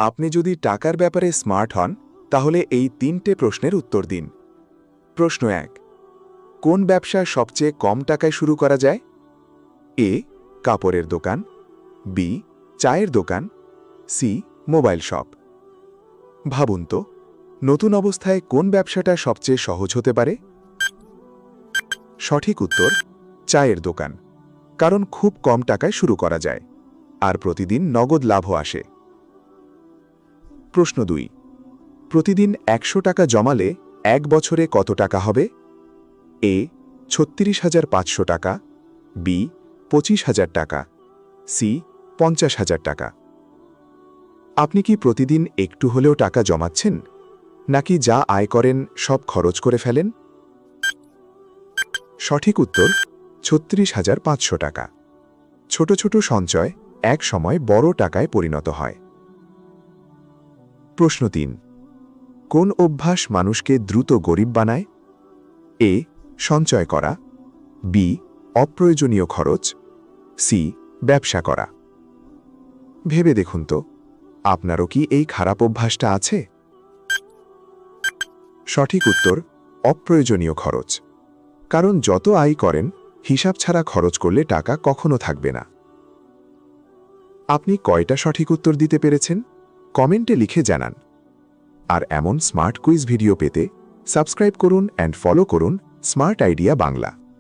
আপনি যদি টাকার ব্যাপারে স্মার্ট হন তাহলে এই 3টে প্রশ্নের উত্তর দিন। প্রশ্ন 1, কোন ব্যবসা সবচেয়ে কম টাকায় শুরু করা যায়? এ, কাপড়ের দোকান, বি, চায়ের দোকান, সি, মোবাইল শপ। ভাবুন তো, নতুন অবস্থায় কোন ব্যবসাটা সবচেয়ে সহজ হতে পারে? সঠিক উত্তর চায়ের দোকান, কারণ খুব কম টাকায় শুরু করা যায় আর প্রতিদিন নগদ লাভও আসে। প্রশ্ন 2, প্রতিদিন 100 টাকা জমালে 1 বছরে কত টাকা হবে? এ, 36,500 টাকা, বি, 25,000 টাকা, সি, 50,000 টাকা। আপনি কি প্রতিদিন একটু হলেও টাকা জমাচ্ছেন, নাকি যা আয় করেন সব খরচ করে ফেলেন? সঠিক উত্তর 36,500 টাকা। ছোট ছোট সঞ্চয় এক সময় বড় টাকায় পরিণত হয়। প্রশ্ন 3, কোন অভ্যাস মানুষকে দ্রুত গরিব বানায়? এ, সঞ্চয় করা, বি, অপ্রয়োজনীয় খরচ, সি, ব্যবসা করা। ভেবে দেখুন তো, আপনারও কি এই খারাপ অভ্যাসটা আছে? সঠিক উত্তর অপ্রয়োজনীয় খরচ, কারণ যত আয় করেন হিসাব ছাড়া খরচ করলে টাকা কখনো থাকবে না। আপনি কয়টা সঠিক উত্তর দিতে পেরেছেন কমেন্টে লিখে জানান। আর এমন স্মার্ট কুইজ ভিডিও পেতে সাবস্ক্রাইব করুন অ্যান্ড ফলো করুন স্মার্ট আইডিয়া বাংলা।